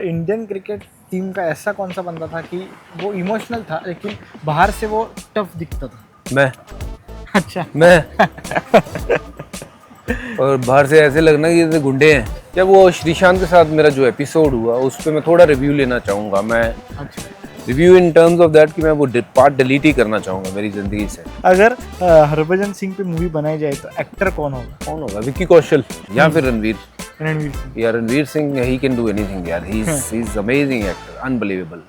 Indian cricket team का ऐसा कौन सा बंदा था कि वो इमोशनल था लेकिन बाहर से वो टफ दिखता था? मैं अच्छा। मैं और बाहर से ऐसे लगना कि जैसे गुंडे हैं। जब वो श्रीशांत के साथ मेरा जो एपिसोड हुआ उस पर मैं थोड़ा रिव्यू लेना चाहूँगा। मैं अच्छा, review in terms of that कि मैं वो पार्ट डिलीट ही करना चाहूँगा मेरी ज़िंदगी से। अगर हरभजन सिंह पे मूवी बनाई जाए तो एक्टर कौन होगा? कौन होगा? विक्की कौशल या फिर रणवीर? रणवीर सिंह। यार Ranveer Singh, he can do anything यार। He is amazing actor, unbelievable,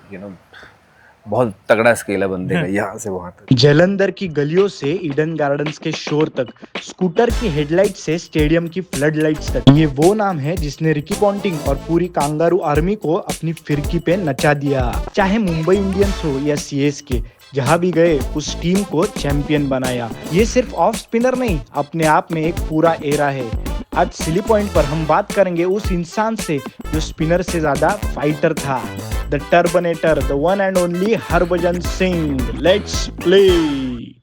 बहुत तगड़ा स्केल है बंदे का यहाँ से वहां तक। जलंधर की गलियों से ईडन गार्डन्स के शोर तक, स्कूटर की हेडलाइट से स्टेडियम की फ्लड लाइट्स तक, ये वो नाम है जिसने रिकी पॉन्टिंग और पूरी कांगारू आर्मी को अपनी फिरकी पे नचा दिया। चाहे मुंबई इंडियंस हो या सीएसके, जहां भी गए उस टीम को चैंपियन बनाया। ये सिर्फ ऑफ स्पिनर नहीं, अपने आप में एक पूरा एरा है। आज सिली पॉइंट पर हम बात करेंगे उस इंसान से जो स्पिनर से ज्यादा फाइटर था, the Turbanator, the one and only Harbhajan Singh. Let's play.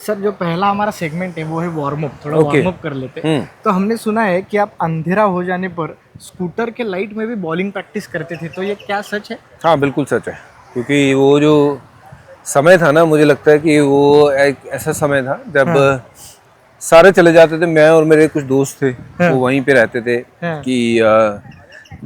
Sir, जो पहला हमारा सेगमेंट है वो है वार्म अप। थोड़ा वार्म अप कर लेते हैं। तो हमने सुना है कि आप अंधेरा हो जाने पर स्कूटर के लाइट में भी बॉलिंग प्रैक्टिस करते थे, तो ये क्या सच है? हाँ बिल्कुल सच है, क्योंकि वो जो समय था ना, मुझे लगता है कि वो एक ऐसा समय था जब सारे चले जाते थे, मैं और मेरे कुछ दोस्त थे वो वहीं पे रहते थे कि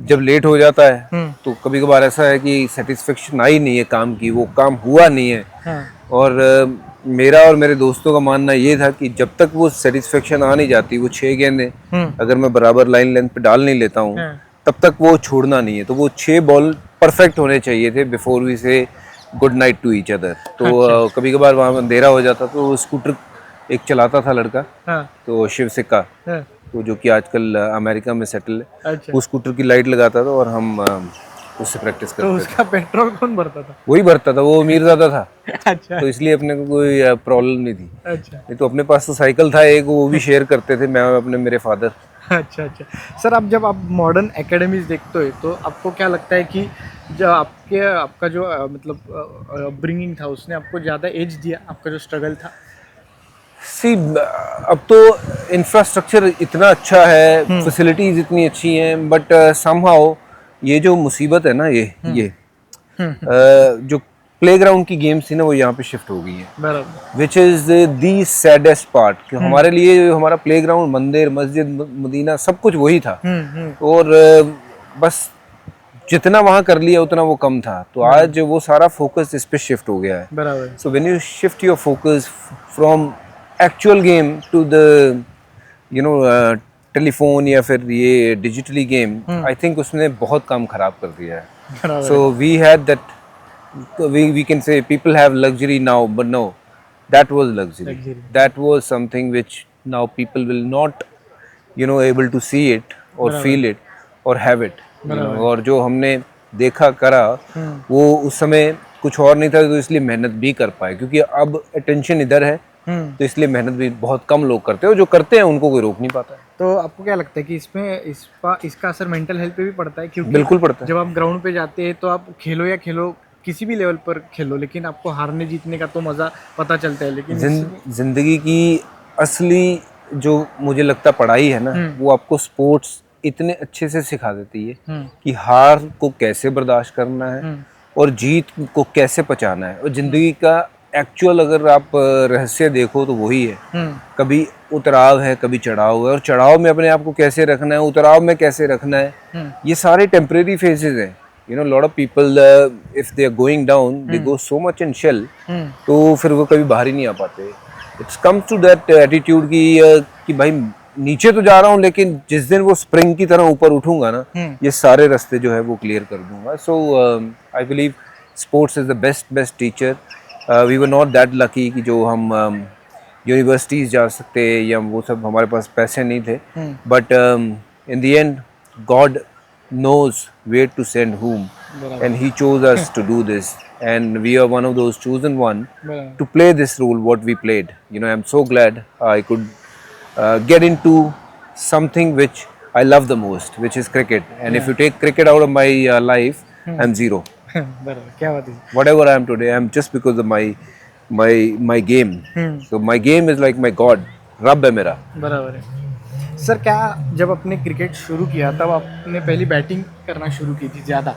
जब लेट हो जाता है तो कभी कभार ऐसा है कि सेटिस्फेक्शन आई नहीं है काम की, वो काम हुआ नहीं है। और मेरा और मेरे दोस्तों का मानना ये था कि जब तक वो सेटिस्फेक्शन आ नहीं जाती, वो 6 गेंदें अगर मैं बराबर लाइन लेंथ पे डाल नहीं लेता हूँ तब तक वो छोड़ना नहीं है। तो वो 6 बॉल परफेक्ट होने चाहिए थे before we say good night to each other. तो कभी कभार वहाँ अंधेरा हो जाता तो स्कूटर एक चलाता था लड़का, तो शिव सिक्का, तो जो कि आजकल अमेरिका में सेटल है। अच्छा। वो स्कूटर की लाइट लगाता था और हम उससे प्रैक्टिस करते तो उसका पेट्रोल कौन भरता था? वही भरता था, वो अमीर ज़्यादा था। अच्छा। तो इसलिए अपने को कोई प्रॉब्लम नहीं थी। अच्छा। नहीं तो अपने पास तो साइकिल था एक, वो भी शेयर करते थे, मैं और अपने मेरे फादर। अच्छा अच्छा। सर, अब जब आप मॉडर्न एकेडमीज देखते हो तो आपको क्या लगता है कि जो आपका जो मतलब ब्रिंगिंग था उसने आपको ज़्यादा एज दिया, आपका जो स्ट्रगल था? सी, अब तो इंफ्रास्ट्रक्चर इतना अच्छा है, फैसिलिटीज इतनी अच्छी हैं, बट समहाउ ये जो मुसीबत है ना, ये जो प्लेग्राउंड की गेम्स थी ना, वो यहाँ पे शिफ्ट हो गई है, बराबर। Which is the saddest part कि हमारे लिए हमारा प्लेग्राउंड, मंदिर, मस्जिद, मदीना, सब कुछ वही था। और बस जितना वहाँ कर लिया उतना वो कम था। तो आज वो सारा फोकस इस पे शिफ्ट हो गया है। बराबर। So when you shift your focus from actual game to the telephone या फिर ये डिजिटली गेम, आई थिंक उसने बहुत काम खराब कर दिया है। So we had that, we can say people have luxury now, but no, that was luxury. That was something which now people will not able to see it or feel it or have it, और जो हमने देखा करा वो उस समय कुछ और नहीं था, तो इसलिए मेहनत भी कर पाए, क्योंकि अब अटेंशन इधर है तो इसलिए मेहनत भी बहुत कम लोग करते हैं, और जो करते हैं उनको कोई रोक नहीं पाता है। तो आपको क्या लगता है कि इसका असर मेंटल हेल्थ पे भी पड़ता है? क्योंकि बिल्कुल पड़ता है। जब आप ग्राउंड पे जाते हैं तो आप खेलो या खेलो, किसी भी लेवल पर खेलो, लेकिन आपको हारने जीतने का तो मज़ा पता चलता है, लेकिन जिंदगी की असली जो मुझे लगता पढ़ाई है ना, वो आपको स्पोर्ट्स इतने अच्छे से सिखा देती है कि हार को कैसे बर्दाश्त करना है और जीत को कैसे पचाना है। और जिंदगी का एक्चुअल अगर आप रहस्य देखो तो वही है, कभी उतराव है, कभी चढ़ाव है, और चढ़ाव में अपने आप को कैसे रखना है, उतराव में कैसे रखना है, ये सारे टेम्परेरी फेजेस हैं। lot of people if they are going down they go so much in shell, तो फिर वो कभी बाहर ही नहीं आ पाते। It's comes to that attitude कि भाई नीचे तो जा रहा हूँ, लेकिन जिस दिन वो स्प्रिंग की तरह ऊपर उठूंगा ना, ये सारे रास्ते जो है वो क्लियर कर दूंगा। So I believe sports is the best teacher. We were not that lucky कि जो हम यूनिवर्सिटीज जा सकते या वो सब, हमारे पास पैसे नहीं थे, but in the end God knows where to send whom, and he chose us to do this, and we are one of those chosen one to play this role what we played. I'm so glad I could get into something which I love the most, which is cricket. And if you take cricket out of my life, I'm zero. क्या बात है? Whatever I am today, I'm just because of my game. So my game is like my God, रब है मेरा। बराबर है। Sir, क्या जब आपने क्रिकेट शुरू किया तब आपने पहली बैटिंग करना शुरू की थी ज़्यादा,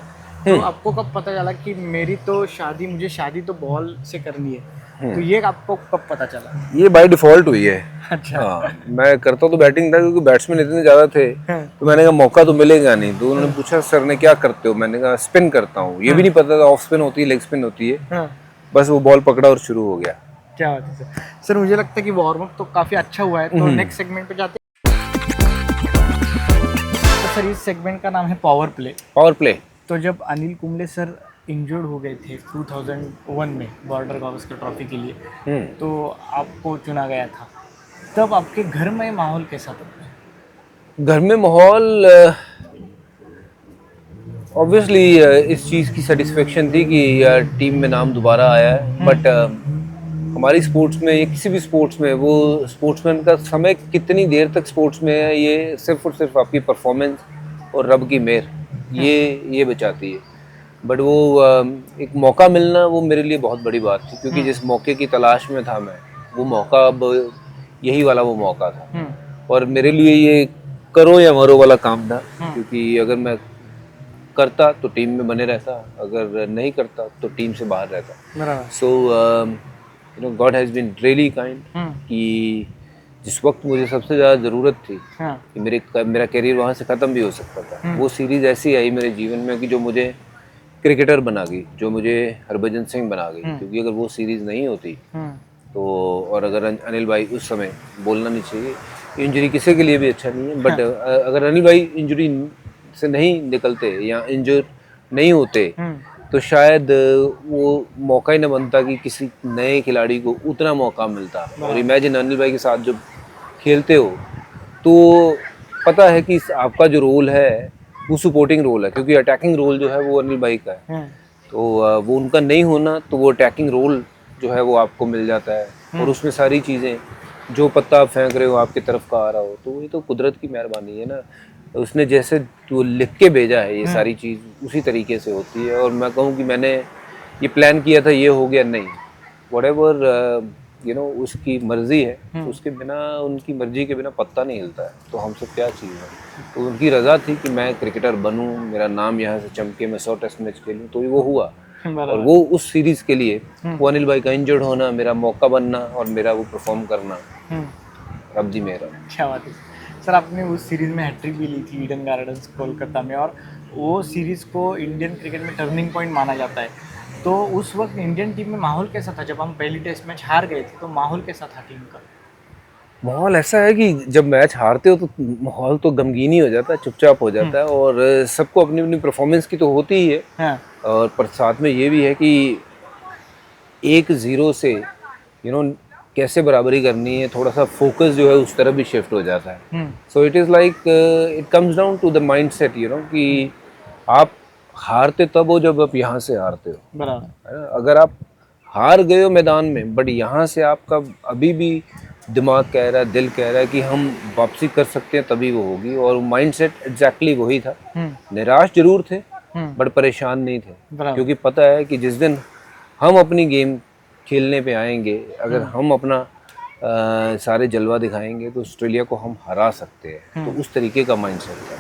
तो आपको कब पता चला कि मुझे शादी तो बॉल से करनी है, तो ये आपको कब पता चला? ये बाय डिफॉल्ट हुई है। अच्छा। हाँ, मैं करता तो बैटिंग था क्योंकि बैट्समैन इतने ज्यादा थे, तो मैंने कहा मौका तो मिलेगा नहीं। तो उन्होंने पूछा सर ने क्या करते हो, मैंने कहा स्पिन करता हूँ। ये भी नहीं पता था ऑफ स्पिन होती है, लेग स्पिन होती है। बस वो बॉल पकड़ा और शुरू हो गया। क्या बात है सर। सर मुझे लगता है कि वार्म अप तो काफी अच्छा हुआ है, तो नेक्स्ट सेगमेंट पे जाते हैं। तो सर इस सेगमेंट का नाम है पावर प्ले। Power play. तो जब अनिल कुंबले सर इंजर्ड हो गए थे 2001 में बॉर्डर गावस्कर ट्रॉफी के लिए, तो आपको चुना गया था, तब आपके घर में माहौल कैसा था? घर में माहौल ऑब्वियसली इस चीज़ की सेटिस्फेक्शन थी कि टीम में नाम दोबारा आया है। बट हमारी स्पोर्ट्स में या किसी भी स्पोर्ट्स में वो स्पोर्ट्समैन का समय कितनी देर तक स्पोर्ट्स में है, ये सिर्फ और सिर्फ आपकी परफॉर्मेंस और रब की मेहर ये बचाती है। बट वो एक मौका मिलना वो मेरे लिए बहुत बड़ी बात थी, क्योंकि जिस मौके की तलाश में था मैं, वो मौका अब यही वाला वो मौका था। और मेरे लिए ये करो या मरो वाला काम था, क्योंकि अगर मैं करता तो टीम में बने रहता, अगर नहीं करता तो टीम से बाहर रहता। So you know God has been really kind कि जिस वक्त मुझे सबसे ज़्यादा ज़रूरत थी कि मेरा करियर वहाँ से ख़त्म भी हो सकता था, वो सीरीज़ ऐसी आई मेरे जीवन में कि जो मुझे क्रिकेटर बना गई, जो मुझे हरभजन सिंह बना गई। क्योंकि अगर वो सीरीज़ नहीं होती तो, और अगर अनिल भाई उस समय, बोलना नहीं चाहिए, इंजरी किसी के लिए भी अच्छा नहीं है, बट अगर अनिल भाई इंजरी से नहीं निकलते या इंजर नहीं होते तो शायद वो मौका ही न बनता कि किसी नए खिलाड़ी को उतना मौका मिलता। और इमेजिन अनिल भाई के साथ जब खेलते हो तो पता है कि आपका जो रोल है वो सपोर्टिंग रोल है, क्योंकि अटैकिंग रोल जो है वो अनिल भाई का है। तो वो उनका नहीं होना तो वो अटैकिंग रोल जो है वो आपको मिल जाता है। और उसमें सारी चीज़ें, जो पत्ता आप फेंक रहे हो आपकी तरफ का आ रहा हो, तो ये तो कुदरत की मेहरबानी है ना। उसने जैसे तो लिख के भेजा है, ये सारी चीज़ उसी तरीके से होती है। और मैं कहूँ कि मैंने ये प्लान किया था, ये हो गया नहीं, व्हाटएवर यू नो उसकी मर्जी है, उसके बिना, उनकी मर्जी के बिना पत्ता नहीं हिलता है। तो हम सब क्या चीज़ है, तो उनकी रज़ा थी कि मैं क्रिकेटर बनूं, मेरा नाम यहाँ से चमके, मैं 100 टेस्ट मैच खेलूं, तो वो हुआ। और वो उस सीरीज़ के लिए वो अनिल भाई का इंजर्ड होना, मेरा मौका बनना और मेरा वो परफॉर्म करना, रब दी मेरा। क्या बात है सर। आपने उस सीरीज़ में हैट्रिक भी ली थी ईडन गार्डन्स कोलकाता में, और वो सीरीज़ को इंडियन क्रिकेट में टर्निंग पॉइंट माना जाता है। तो उस वक्त इंडियन टीम में माहौल कैसा था? जब हम पहली टेस्ट मैच हार गए थे तो माहौल कैसा था टीम का? माहौल ऐसा है कि जब मैच हारते हो तो माहौल तो गमगीन ही हो जाता है, चुपचाप हो जाता है। और सबको अपनी अपनी परफॉर्मेंस की तो होती ही है। और पर साथ में ये भी है कि 1-0 से यू नो कैसे बराबरी करनी है, थोड़ा सा फोकस जो है उस तरफ भी शिफ्ट हो जाता है। So it is like it comes down to the mind set, you know, कि आप हारते तब हो जब आप यहाँ से हारते हो, बराबर है ना। अगर आप हार गए हो मैदान में, बट यहाँ से आपका अभी भी दिमाग कह रहा है, दिल कह रहा है कि हम वापसी कर सकते हैं, तभी वो होगी। और माइंडसेट एग्जैक्टली वही था। निराश जरूर थे बट परेशान नहीं थे, क्योंकि पता है कि जिस दिन हम अपनी गेम खेलने पे आएंगे, अगर हम अपना सारे जलवा दिखाएंगे तो ऑस्ट्रेलिया को हम हरा सकते हैं। तो उस तरीके का माइंडसेट था।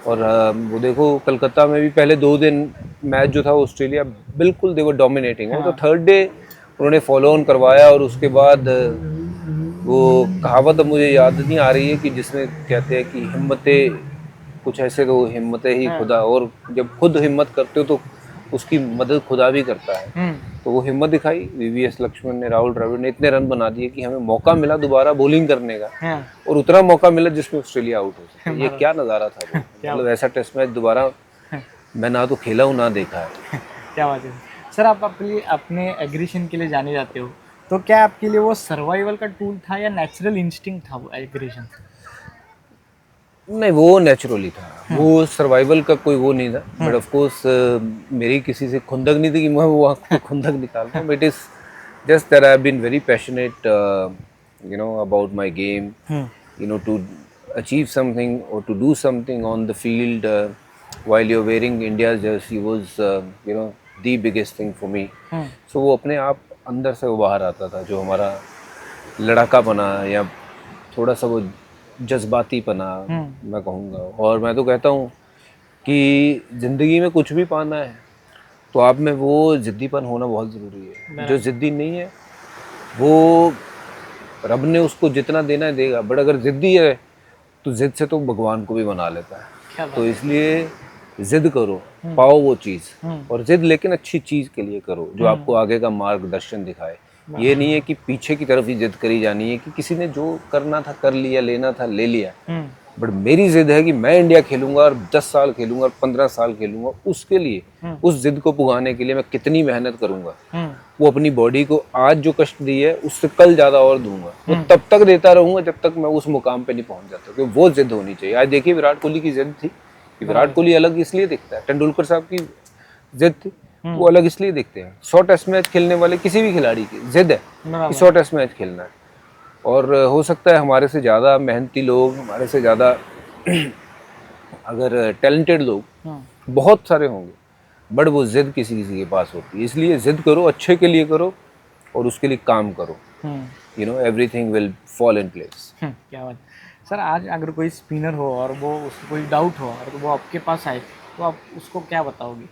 और वो देखो कलकत्ता में भी पहले 2 दिन मैच जो था ऑस्ट्रेलिया बिल्कुल दे वर डोमिनेटिंग। और तो थर्ड डे उन्होंने फॉलो ऑन करवाया। और उसके बाद वो कहावत अब मुझे याद नहीं आ रही है कि जिसमें कहते हैं कि हिम्मतें कुछ ऐसे, तो हिम्मतें ही खुदा, और जब खुद हिम्मत करते हो तो उसकी मदद खुदा भी करता है। तो वो हिम्मत दिखाई वीवीएस लक्ष्मण ने, राहुल द्रविड़ ने इतने रन बना दिए कि हमें मौका मिला दोबारा बॉलिंग करने का, और उतना मौका मिला जिसमें ऑस्ट्रेलिया आउट हो सके। ये क्या नज़ारा था वो। मतलब ऐसा टेस्ट मैच दोबारा मैं ना तो खेला हूँ ना देखा है। क्या बात है सर। आप अपने एग्रेशन के लिए जाने जाते हो, तो क्या आपके लिए वो सर्वाइवल का टूल था या नेचुरल इंस्टिंक्ट था वो एग्रेशन? नहीं, वो नेचुरली था, वो सर्वाइवल का कोई वो नहीं था। बट ऑफ कोर्स मेरी किसी से खुंदक नहीं थी कि मैं वो आपको खुंदक निकालता हूँ। It is just that I have been very passionate you know about my game, you know, to achieve something और to do something on the field while you are wearing India's jersey was you know the biggest thing for me. So वो अपने आप अंदर से वो बाहर आता था, जो हमारा लड़ाकापना या थोड़ा सा वो जज्बातीपना मैं कहूँगा। और मैं तो कहता हूँ कि ज़िंदगी में कुछ भी पाना है तो आप में वो ज़िद्दीपन होना बहुत ज़रूरी है। जो ज़िद्दी नहीं है वो रब ने उसको जितना देना है देगा, बट अगर ज़िद्दी है तो ज़िद से तो भगवान को भी बना लेता है। तो इसलिए ज़िद करो, पाओ वो चीज़, और ज़िद लेकिन अच्छी चीज़ के लिए करो जो आपको आगे का मार्गदर्शन दिखाए। ये नहीं है कि पीछे की तरफ ही ज़िद करी जानी है कि किसी ने जो करना था कर लिया, लेना था ले लिया। बट मेरी ज़िद है कि मैं इंडिया खेलूंगा और 10 साल खेलूंगा और 15 साल खेलूंगा, उसके लिए उस ज़िद को पुगाने के लिए मैं कितनी मेहनत करूंगा। वो अपनी बॉडी को आज जो कष्ट दी है उससे कल ज़्यादा और दूंगा, वो तब तक देता रहूंगा जब तक मैं उस मुकाम पे नहीं पहुंच जाता। क्योंकि वो ज़िद होनी चाहिए। आज देखिए विराट कोहली की ज़िद थी कि विराट कोहली अलग इसलिए दिखता है, तेंदुलकर साहब की ज़िद थी वो अलग इसलिए दिखते हैं। 100 टेस्ट मैच खेलने वाले किसी भी खिलाड़ी की ज़िद है कि 100 टेस्ट मैच खेलना है। और हो सकता है हमारे से ज़्यादा मेहनती लोग, हमारे से ज़्यादा अगर टैलेंटेड लोग बहुत सारे होंगे, बट वो ज़िद किसी किसी के पास होती है। इसलिए ज़िद करो, अच्छे के लिए करो और उसके लिए काम करो। You know everything will fall in place. क्या बात सर। आज अगर कोई स्पिनर हो और वो उसको कोई डाउट हो और वो आपके पास आए तो आप उसको क्या बताओगे?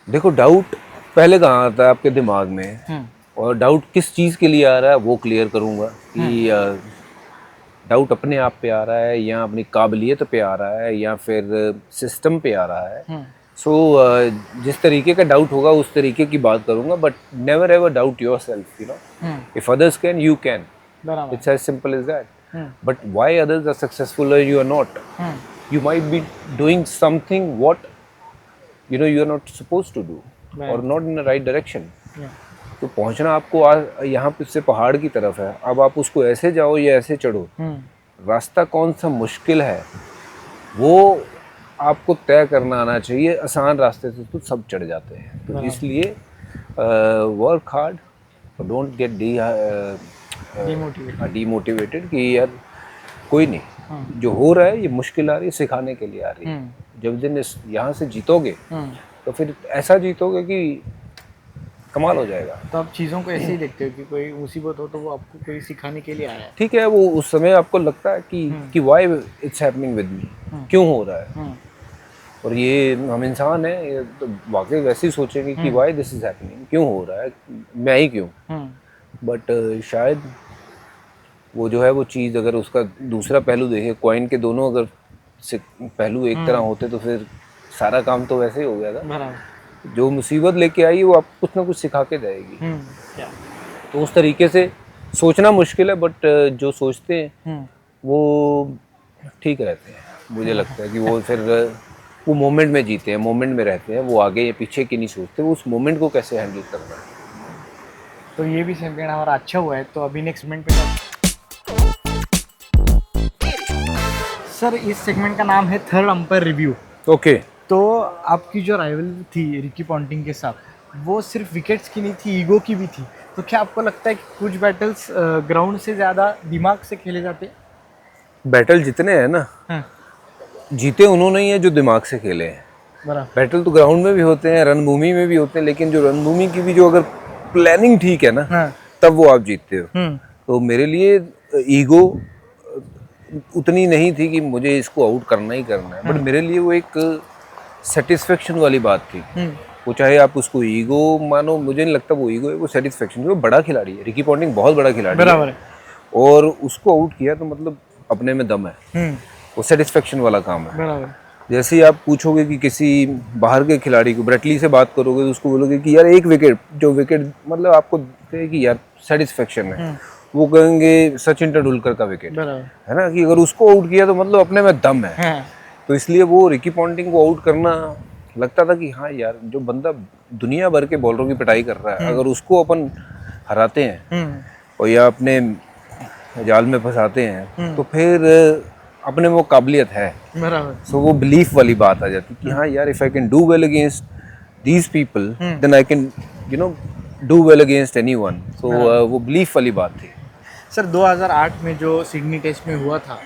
देखो, डाउट पहले कहाँ आता है आपके दिमाग में, और डाउट किस चीज़ के लिए आ रहा है वो क्लियर करूँगा कि डाउट अपने आप पे आ रहा है या अपनी काबिलियत पे आ रहा है या फिर सिस्टम पे आ रहा है। सो जिस तरीके का डाउट होगा उस तरीके की बात करूँगा, but never ever doubt yourself. You know if others can you can, it's as simple as that. But why others are successful और you are not? You might be doing something what you know you are not supposed to do, or not in the right direction. तो पहुंचना आपको यहाँ पे से पहाड़ की तरफ है, अब आप उसको ऐसे जाओ या ऐसे चढ़ो, रास्ता कौन सा मुश्किल है वो आपको तय करना आना चाहिए। आसान रास्ते से तो सब चढ़ जाते हैं। तो इसलिए work hard, don't get demotivated कि यार कोई नहीं, जो हो रहा है ये मुश्किल आ रही है, सिखाने के लिए आ रही है। जब दिन यहाँ से जीतोगे तो फिर ऐसा जीतोगे कि कमाल हो जाएगा। तो आप चीज़ों को ऐसे ही देखते हो कि कोई मुसीबत हो तो वो आपको कोई सिखाने के लिए आया है। ठीक है, वो उस समय आपको लगता है कि why it's happening with me, क्यों हो रहा है। और ये हम इंसान हैं, ये तो वाकई वैसे ही सोचेंगे कि व्हाई दिस इज हैपनिंग, क्यों हो रहा है, मैं ही क्यों। बट शायद वो जो है वो चीज़ अगर उसका दूसरा पहलू देखे, कॉइन के दोनों अगर से पहलू एक तरह होते तो फिर सारा काम तो वैसे ही हो गया था। जो मुसीबत लेके आई वो आपको कुछ ना कुछ सिखा के जाएगी। तो उस तरीके से सोचना मुश्किल है, बट जो सोचते हैं वो ठीक रहते हैं। मुझे लगता है कि वो फिर वो मोमेंट में जीते हैं, मोमेंट में रहते हैं, वो आगे या पीछे की नहीं सोचते, वो उस मोमेंट को कैसे हैंडल करना है। तो ये भी सेगमेंट हमारा अच्छा हुआ है। तो अभी नेक्स्ट सेगमेंट पे सर, इस सेगमेंट का नाम है थर्ड अंपायर रिव्यू। ओके। तो आपकी जो राइवल थी रिकी पॉन्टिंग के साथ, वो सिर्फ विकेट्स की नहीं थी, ईगो की भी थी। तो क्या आपको लगता है कि कुछ बैटल्स ग्राउंड से ज़्यादा दिमाग से खेले जाते हैं? बैटल जितने हैं ना, जीते उन्होंने ही है जो दिमाग से खेले हैं। बैटल तो ग्राउंड में भी होते हैं, रणभूमि में भी होते हैं, लेकिन जो रणभूमि की भी जो अगर प्लानिंग ठीक है ना, तब वो आप जीतते हो। तो मेरे लिए ईगो उतनी नहीं थी कि मुझे इसको आउट करना ही करना है, बट मेरे लिए वो एक सेटिस्फेक्शन वाली बात थी। वो चाहे आप उसको ईगो मानो, मुझे नहीं लगता वो ईगो है, वो सेटिस्फेक्शन। वो बड़ा खिलाड़ी है, रिकी पॉन्टिंग बहुत बड़ा खिलाड़ी है, और उसको आउट किया तो मतलब अपने में दम है। वो सेटिस्फेक्शन वाला काम है। जैसे ही आप पूछोगे कि किसी बाहर के खिलाड़ी को, ब्रेटली से बात करोगे तो उसको बोलोगे कि यार एक विकेट, जो विकेट मतलब आपको कहे कि यार सेटिस्फेक्शन है, वो कहेंगे सचिन तेंदुलकर का विकेट है ना, कि अगर उसको आउट किया तो मतलब अपने में दम है। तो इसलिए वो रिकी पॉन्टिंग को आउट करना लगता था कि हाँ यार, जो बंदा दुनिया भर के बॉलरों की पिटाई कर रहा है, अगर उसको अपन हराते हैं और या अपने जाल में फंसाते हैं तो फिर अपने वो काबिलियत है। सो वो बिलीफ वाली बात आ जाती कि हाँ यार, if I can do well against these people then I can you know do well against anyone. So वो बिलीफ वाली बात थी। सर 2008 में जो सिडनी टेस्ट में हुआ था,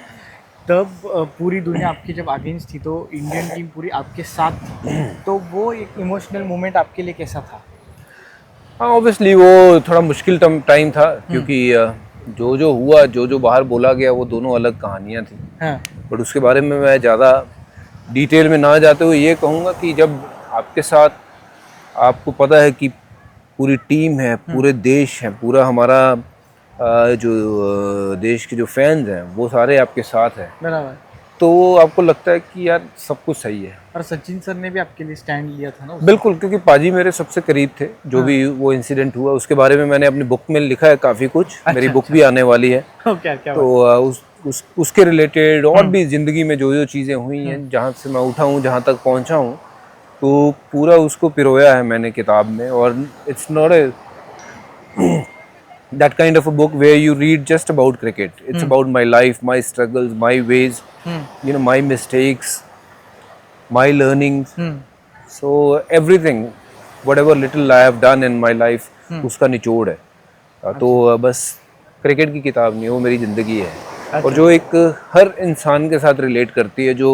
तब पूरी दुनिया आपकी जब अगेंस्ट थी तो इंडियन टीम पूरी आपके साथ थी, तो वो एक इमोशनल मोमेंट आपके लिए कैसा था? हाँ, ऑब्वियसली वो थोड़ा मुश्किल टाइम था, क्योंकि जो हुआ, जो बाहर बोला गया, वो दोनों अलग कहानियाँ थी। बट उसके बारे में मैं ज़्यादा डिटेल में ना जाते हुए ये कहूँगा कि जब आपके साथ, आपको पता है कि पूरी टीम है, पूरे देश है, पूरा हमारा जो देश के जो फैंस हैं वो सारे आपके साथ हैं, बराबर। तो आपको लगता है कि यार सब कुछ सही है। और सचिन सर ने भी आपके लिए स्टैंड लिया था ना बिल्कुल, क्योंकि पाजी मेरे सबसे करीब थे। जो भी वो इंसिडेंट हुआ उसके बारे में मैंने अपनी बुक में लिखा है काफ़ी कुछ। मेरी बुक भी आने वाली है। क्या क्या तो उसके रिलेटेड और भी ज़िंदगी में जो जो चीज़ें हुई हैं, जहाँ से मैं उठा हूँ, जहाँ तक पहुँचा हूँ, तो पूरा उसको पिरोया है मैंने किताब में। और it's not a that kind of a book where you read just about cricket. It's about my life, my struggles, my ways, you know, my mistakes, my learnings. So everything, whatever little I have done in my life, उसका निचोड़ है। तो बस cricket की किताब नहीं, वो मेरी ज़िंदगी है। और जो एक हर इंसान के साथ रिलेट करती है जो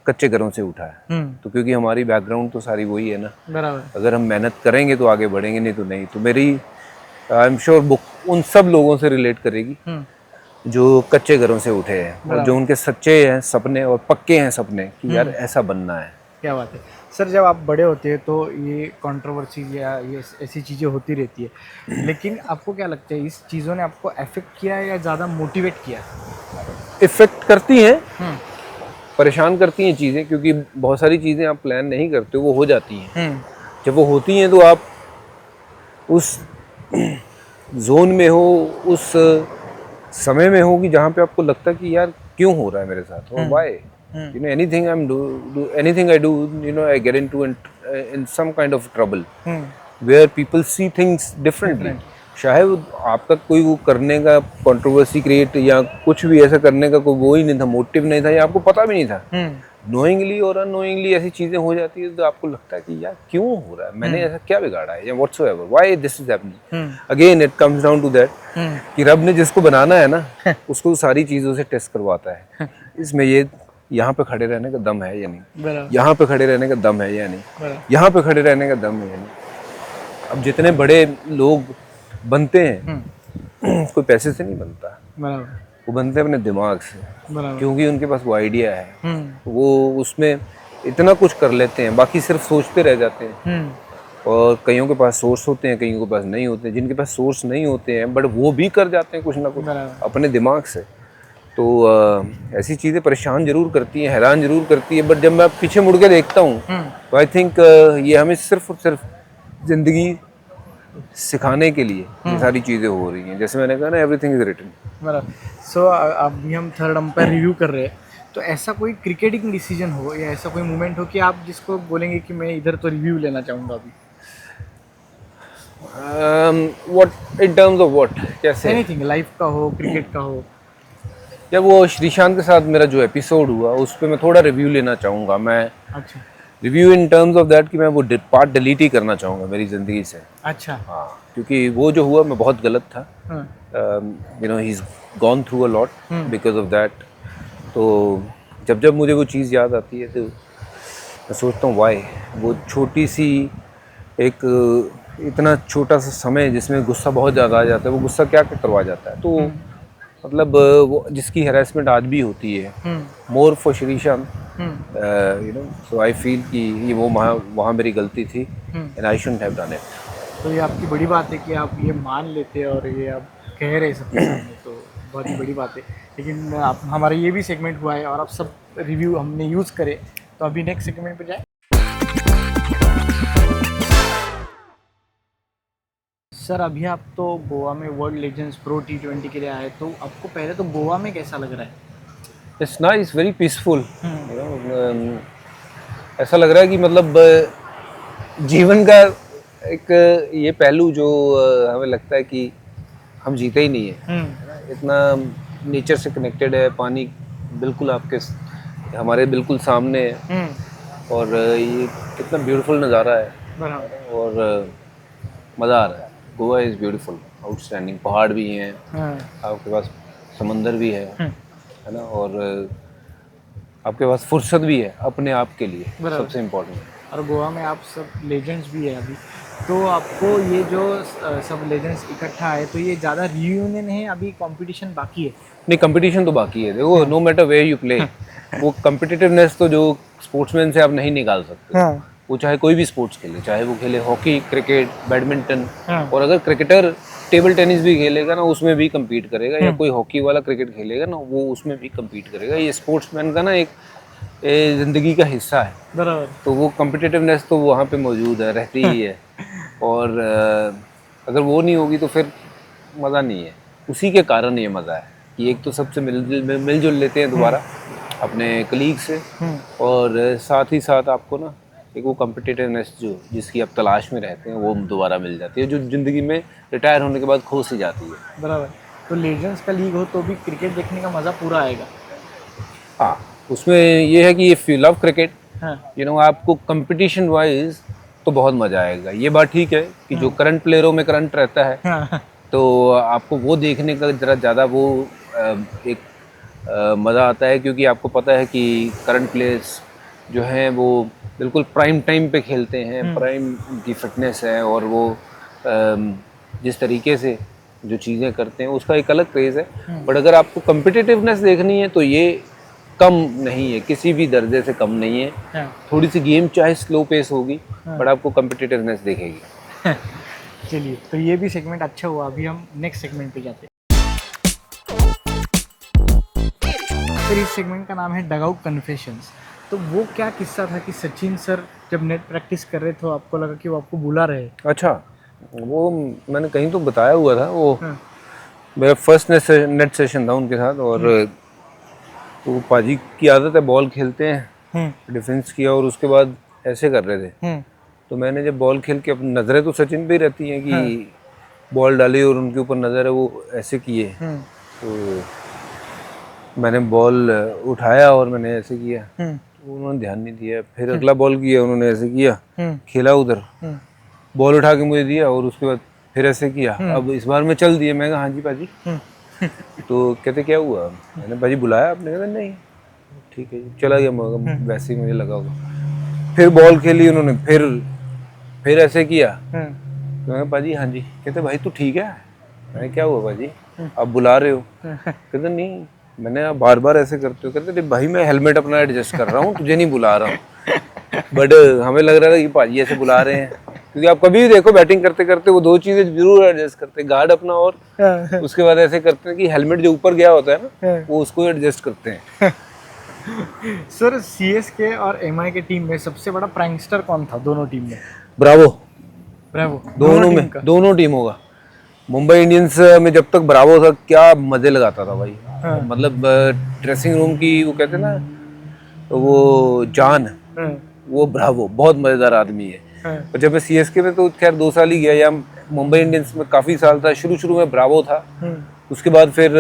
कच्चे घरों से उठा है। तो क्योंकि हमारी बैकग्राउंड तो सारी वही है ना, बराबर। अगर हम मेहनत करेंगे तो आगे बढ़ेंगे, नहीं तो नहीं। तो मेरी आई एम श्योर बुक उन सब लोगों से रिलेट करेगी जो कच्चे घरों से उठे हैं और जो उनके सच्चे हैं सपने और पक्के हैं सपने कि यार ऐसा बनना है। क्या बात है सर। जब आप बड़े होते हैं तो ये कंट्रोवर्सी या ये ऐसी चीज़ें होती रहती है, लेकिन आपको क्या लगता है इस चीज़ों ने आपको अफेक्ट किया या ज़्यादा मोटिवेट किया? इफेक्ट करती हैं, परेशान करती हैं चीज़ें, क्योंकि बहुत सारी चीज़ें आप प्लान नहीं करते, वो हो जाती हैं। जब वो होती हैं तो आप उस जोन में हो, उस समय में हो कि जहाँ पे आपको लगता है कि यार क्यों हो रहा है मेरे साथ, और why, you know, anything I do, you know, I get into in some kind of trouble where people see things differently. शायद आपका कोई वो करने का कंट्रोवर्सी क्रिएट या कुछ भी ऐसा करने का कोई वो ही नहीं था, मोटिव नहीं था, या आपको पता भी नहीं था। नोइंगली और अननोइंगली ऐसी चीजें हो जाती है तो आपको लगता है कि यार क्यों हो रहा है, मैंने ऐसा क्या बिगाड़ा है, या whatsoever, why this is happening. Again it comes down to that कि रब ने जिसको बनाना है ना उसको सारी चीजों से टेस्ट करवाता है। इसमें ये यहाँ पे खड़े रहने का दम है या नहीं, यहाँ पे खड़े रहने का दम है या नहीं, यहाँ पे खड़े रहने का दम है या नहीं। अब जितने बड़े लोग बनते हैं कोई पैसे से नहीं बनता, वो बनते हैं अपने दिमाग से, क्योंकि उनके पास वो आइडिया है, वो उसमें इतना कुछ कर लेते हैं, बाकी सिर्फ सोचते रह जाते हैं। और कईयों के पास सोर्स होते हैं, कईयों के पास नहीं होते हैं। जिनके पास सोर्स नहीं होते हैं बट वो भी कर जाते हैं कुछ ना कुछ अपने दिमाग से। तो ऐसी चीज़ें परेशान जरूर करती हैं, हैरान जरूर करती है, बट जब मैं पीछे मुड़ के देखता हूँ तो आई थिंक ये हमें सिर्फ और सिर्फ जिंदगी सिखाने के लिए ये सारी चीज़ें हो रही हैं। जैसे मैंने कहा ना, एवरीथिंग इज रिटन। बराबर। सो अभी हम थर्ड अंपायर रिव्यू कर रहे हैं, तो ऐसा कोई क्रिकेटिंग डिसीजन हो या ऐसा कोई मोमेंट हो कि आप जिसको बोलेंगे कि मैं इधर तो रिव्यू लेना चाहूँगा अभी? What in terms of what, कैसे? एनीथिंग, लाइफ का हो, क्रिकेट का हो। जब वो श्रीशांत के साथ मेरा जो एपिसोड हुआ उस पर मैं थोड़ा रिव्यू लेना चाहूँगा। मैं अच्छा। Review in terms of that कि मैं वो पार्ट डिलीट ही करना चाहूँगा मेरी ज़िंदगी से। अच्छा। हाँ, क्योंकि वो जो हुआ मैं बहुत गलत था। You know, he is gone through a lot because of that. तो जब जब मुझे वो चीज़ याद आती है तो मैं सोचता हूँ वाई, वो छोटी सी एक इतना छोटा सा समय जिसमें गुस्सा बहुत ज़्यादा आ जाता है, वो गुस्सा क्या क्या करवा जाता है। तो मतलब वो जिसकी हैरेसमेंट आज भी होती है, more for Sreesanth, you know, so I feel कि ये वो वहाँ मेरी गलती थी and I shouldn't have done it. तो ये आपकी बड़ी बात है कि आप ये मान लेते हैं और ये आप कह रहे हैं सबके सामने, तो बहुत ही बड़ी बात है। लेकिन आप हमारा ये भी सेगमेंट हुआ है और आप सब रिव्यू हमने यूज़ करे, तो अभी नेक्स्ट सेगमेंट पे जाए। सर अभी आप तो गोवा में वर्ल्ड लेजेंड्स प्रो T20 के लिए आए, तो आपको पहले तो गोवा में कैसा लग रहा है? It's nice, very peaceful. ऐसा लग रहा है कि मतलब जीवन का एक ये पहलू जो हमें लगता है कि हम जीते ही नहीं है। इतना नेचर से कनेक्टेड है, पानी बिल्कुल आपके हमारे बिल्कुल सामने है, और ये कितना ब्यूटीफुल नज़ारा है, और मज़ा आ रहा है। Goa is beautiful, outstanding. पहाड़ भी हैं, आपके पास समंदर भी है ना, और आपके पास फुर्सत भी है अपने आप के लिए, सबसे इम्पोर्टेंट। और गोवा में आप सब लेजेंड्स भी है अभी, तो आपको ये जो सब लेजेंड्स इकट्ठा है, तो ये ज़्यादा रियूनियन है, अभी कंपटीशन बाकी है? नहीं, कंपटीशन तो बाकी है। देखो, no matter where you play, वो कम्पिटिटिवनेस तो जो स्पोर्ट्समैन से आप नहीं निकाल सकते। हाँ वो चाहे कोई भी स्पोर्ट्स खेले, चाहे वो खेले हॉकी, क्रिकेट, बैडमिंटन, हाँ और अगर क्रिकेटर टेबल टेनिस भी खेलेगा ना उसमें भी compete करेगा, या कोई हॉकी वाला क्रिकेट खेलेगा ना वो उसमें भी compete करेगा। ये स्पोर्ट्समैन का ना एक ज़िंदगी का हिस्सा है। बराबर। तो वो कम्पिटिटिवनेस तो वहाँ पे मौजूद है, रहती ही है। और अगर वो नहीं होगी तो फिर मज़ा नहीं है। उसी के कारण ये मज़ा है कि एक तो सबसे मिलजुल लेते हैं दोबारा अपने कलीग से, और साथ ही साथ आपको ना एक वो कम्पिटिटिवनेस जो जिसकी आप तलाश में रहते हैं वो दोबारा मिल जाती है, जो ज़िंदगी में रिटायर होने के बाद खो सी जाती है। बराबर। तो लेजेंड्स का लीग हो तो भी क्रिकेट देखने का मज़ा पूरा आएगा। हाँ, उसमें ये है कि इफ़ यू लव क्रिकेट, हाँ यू नो, आपको कंपटीशन वाइज तो बहुत मज़ा आएगा। ये बात ठीक है कि जो करंट प्लेयरों में करंट रहता है हाँ तो आपको वो देखने का ज़रा ज़्यादा वो एक मज़ा आता है, क्योंकि आपको पता है कि करंट प्लेयर्स जो हैं वो बिल्कुल प्राइम टाइम पे खेलते हैं, प्राइम उनकी फिटनेस है, और वो जिस तरीके से जो चीज़ें करते हैं उसका एक अलग क्रेज़ है। बट अगर आपको कम्पिटिटिवनेस देखनी है तो ये कम नहीं है, किसी भी दर्जे से कम नहीं है। हाँ थोड़ी सी गेम चाहे स्लो पेस होगी बट आपको कम्पिटिटिवनेस दिखेगी। चलिए, तो ये भी सेगमेंट अच्छा हुआ। अभी हम नेक्स्ट सेगमेंट पे जाते हैं। फिर इस सेगमेंट का नाम है डगआउट कन्फेशंस। तो वो क्या किस्सा था कि सचिन सर जब नेट प्रैक्टिस कर रहे थे आपको लगा कि वो आपको बुला रहे हैं? अच्छा, वो मैंने कहीं तो बताया हुआ था। वो हाँ मेरा फर्स्ट नेट सेशन था उनके साथ, और तो पाजी की आदत है बॉल खेलते हैं, डिफेंस किया और उसके बाद ऐसे कर रहे थे। तो मैंने जब बॉल खेल के, अपनी नज़रें तो सचिन पे ही रहती हैं कि बॉल डाली और उनके ऊपर नज़र है, वो ऐसे किए। तो मैंने बॉल उठाया और मैंने ऐसे किया, तो उन्होंने ध्यान नहीं दिया। फिर अगला बॉल किया, उन्होंने ऐसे किया, खेला उधर, बॉल उठा के मुझे दिया और उसके बाद फिर ऐसे किया। अब इस बार मैं चल दिया। मैं कहा हाँ जी पाजी। तो कहते क्या हुआ? मैंने पाजी बुलाया आपने? कहते नहीं। ठीक है जी, चला गया। मगर वैसे ही मुझे लगा होगा। फिर बॉल खेली उन्होंने, फिर ऐसे किया। तो मैं पाजी हाँ जी। कहते भाई तू ठीक है? मैंने क्या हुआ पाजी, आप बुला रहे हो? कहते नहीं, मैंने बार बार ऐसे करते हो। कहते भाई मैं हेलमेट अपना एडजस्ट कर रहा हूँ, तुझे नहीं बुला रहा हूँ। बट हमें लग रहा था कि पाजी ऐसे बुला रहे हैं, क्योंकि आप कभी भी देखो बैटिंग करते करते वो दो चीजें जरूर एडजस्ट करते हैं, गार्ड अपना और उसके बाद ऐसे करते हैं कि हेलमेट जो ऊपर गया होता है ना वो उसको एडजस्ट करते हैं। सर सीएसके और एमआई के टीम में सबसे बड़ा प्रैंकस्टर कौन था दोनों टीम में? ब्रावो। ब्रावो दोनों में, दोनों टीम होगा। मुंबई इंडियंस में जब तक ब्रावो था क्या मजे लगाता था भाई। मतलब ड्रेसिंग रूम की वो कहते हैं ना, तो वो जान, वो ब्रावो बहुत मजेदार आदमी है। और जब मैं सीएसके में तो खैर 2 साल ही गया, या मुंबई इंडियंस में काफी साल था। शुरू में ब्रावो था, उसके बाद फिर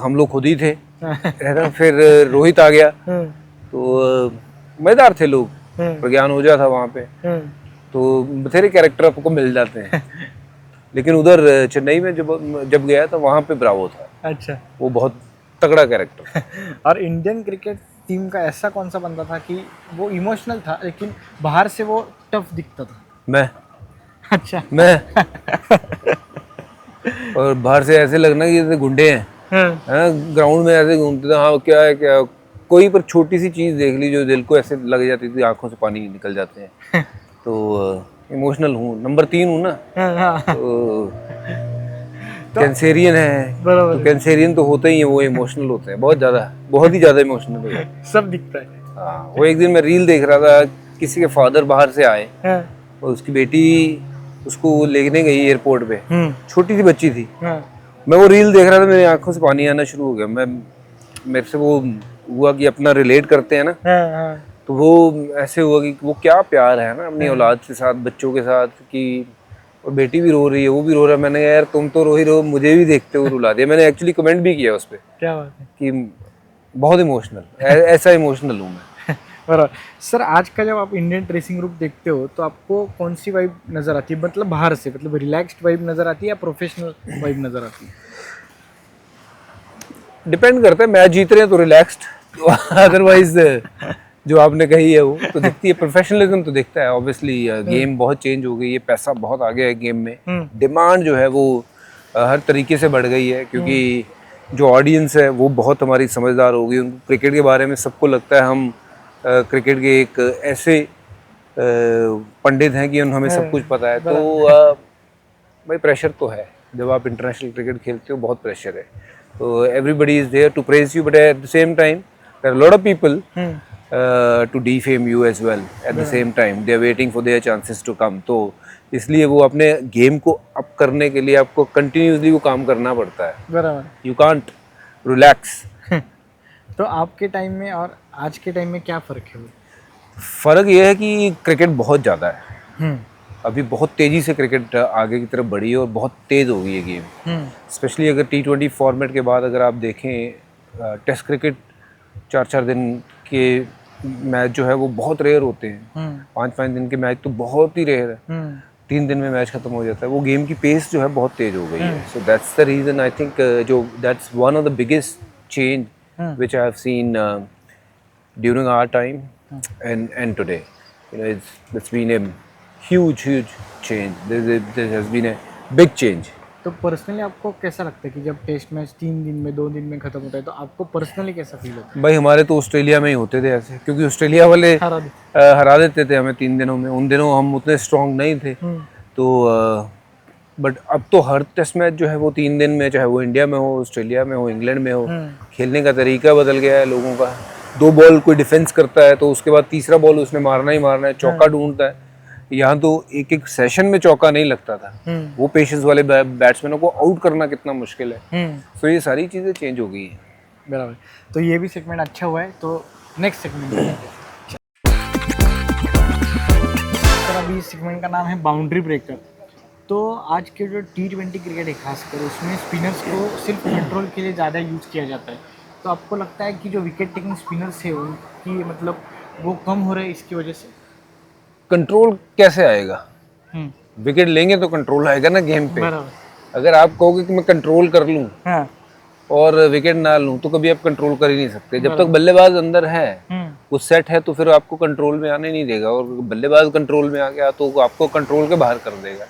हम लोग खुद ही थे, है ना। फिर रोहित आ गया, तो मजेदार थे लोग। प्रज्ञान ओझा था वहाँ पे, तो बथेरे कैरेक्टर आपको मिल जाते हैं। लेकिन उधर चेन्नई में जब गया था वहाँ पे ब्रावो था। अच्छा, वो बहुत तगड़ा कैरेक्टर। और इंडियन क्रिकेट टीम का ऐसा कौन सा बंदा था कि वो इमोशनल था लेकिन बाहर से वो टफ दिखता था? मैं। अच्छा। मैं और बाहर से ऐसे लगना कि जैसे गुंडे हैं, ग्राउंड में ऐसे घूमते थे। हाँ क्या है क्या, कोई पर छोटी सी चीज देख ली जो दिल को ऐसे लग जाती थी, आंखों से पानी निकल जाते हैं। तो इमोशनल हूँ, नंबर 3 हूँ ना। तो कैंसेरियन है, तो कैंसेरियन तो होते ही है, वो इमोशनल होते हैं बहुत ही ज्यादा इमोशनल होते हैं। सब दिखता है। हाँ, वो एक दिन मैं रील देख रहा था, किसी के फादर बाहर से आए और उसकी बेटी उसको लेने गई एयरपोर्ट पे, छोटी सी बच्ची थी। मैं वो रील देख रहा था, मेरी आंखों से पानी आना शुरू हो गया। मेरे से वो हुआ कि अपना रिलेट करते हैं ना, तो वो ऐसे हुआ कि वो क्या प्यार है ना अपनी औलाद के साथ, बच्चों के साथ, कि और बेटी भी रो रही है, वो भी रो रहा है। मैंने कहा यार तुम तो रो ही रहो, मुझे भी देखते हुए रुला दिया। मैंने एक्चुअली कमेंट भी किया उस पर। क्या बात है कि बहुत इमोशनल, ऐसा इमोशनल हूँ मैं। बराबर। सर आज का जब आप इंडियन ड्रेसिंग रूम देखते हो तो आपको कौन सी वाइब नजर आती है? मतलब बाहर से, मतलब रिलैक्स्ड वाइब नजर आती है या प्रोफेशनल वाइब नजर आती है? डिपेंड करता है, मैच जीत रहे हैं तो रिलैक्स्ड, अदरवाइज जो आपने कही है वो तो दिखती है। प्रोफेशनलिज्म तो दिखता है ऑब्वियसली। गेम बहुत चेंज हो गई है, पैसा बहुत आ गया है गेम में, डिमांड जो है वो हर तरीके से बढ़ गई है, क्योंकि जो ऑडियंस है वो बहुत हमारी समझदार होगी, उनको क्रिकेट के बारे में सबको लगता है हम क्रिकेट के एक ऐसे पंडित हैं कि हमें सब कुछ पता है। तो भाई प्रेशर तो है, जब आप इंटरनेशनल क्रिकेट खेलते हो बहुत प्रेशर है। तो everybody is there to praise you, but at the same time there are lot of people to defame you as well at the same time, they are waiting for their chances to come. तो इसलिए वो अपने game को up करने के लिए आपको continuously वो काम करना पड़ता है, बराबर। You can't relax. तो आपके टाइम में और आज के टाइम में क्या फ़र्क है? फ़र्क ये है कि क्रिकेट बहुत ज़्यादा है, अभी बहुत तेज़ी से क्रिकेट आगे की तरफ बढ़ी है और बहुत तेज़ हो गई है गेम। स्पेशली अगर T20 फॉर्मेट के बाद अगर आप देखें, टेस्ट क्रिकेट 4-4 दिन के मैच जो है वो बहुत रेयर होते हैं, 5-5 दिन के मैच तो बहुत ही रेयर है, 3 दिन में मैच खत्म हो जाता है। वो गेम की पेस जो है बहुत तेज़ हो गई है। So that's the reason I think, जो that's one of the biggest change which I have seen during our time and today. You know, it's been a huge change. There has been a big change. तो personally आपको कैसा लगता है कि जब test match 3 दिन में 2 दिन में खत्म होता है, तो आपको पर्सनली कैसा फील होता है? भाई हमारे तो ऑस्ट्रेलिया में ही होते थे ऐसे, क्योंकि ऑस्ट्रेलिया वाले हरा देते थे हमें 3 दिनों में। उन दिनों हम उतने स्ट्रांग नहीं थे, तो बट अब तो हर टेस्ट मैच जो है वो 3 दिन में, चाहे वो इंडिया में हो, ऑस्ट्रेलिया में हो, इंग्लैंड में हो, खेलने का तरीका बदल गया है लोगों का। 2 बॉल कोई डिफेंस करता है तो उसके बाद तीसरा बॉल उसने मारना ही मारना है, चौका ढूंढता है। यहाँ तो एक सेशन में चौका नहीं लगता था, वो पेशेंस वाले बैट्समैनों को आउट करना कितना मुश्किल है। तो ये सारी चीज़ें चेंज हो गई हैं। बराबर। तो ये भी सेगमेंट अच्छा हुआ है, तो नेक्स्ट सेगमेंट सर, अभी इस सेगमेंट का नाम है बाउंड्री ब्रेकर। तो आज के जो T20 क्रिकेट है खासकर, उसमें स्पिनर्स को सिर्फ कंट्रोल के लिए ज़्यादा यूज़ किया जाता है। तो आपको लगता है कि जो विकेट टेकिंग स्पिनर्स है उनकी मतलब वो कम हो रहे हैं इसकी वजह से? कंट्रोल कैसे आएगा? विकेट लेंगे तो कंट्रोल आएगा ना गेम पे। अगर आप कहोगे कि मैं कंट्रोल कर लूँ और विकेट ना लूँ, तो कभी आप कंट्रोल कर ही नहीं सकते। जब तक बल्लेबाज अंदर है, वो सेट है, तो फिर आपको कंट्रोल में आने नहीं देगा, और बल्लेबाज कंट्रोल में आ गया तो आपको कंट्रोल के बाहर कर देगा।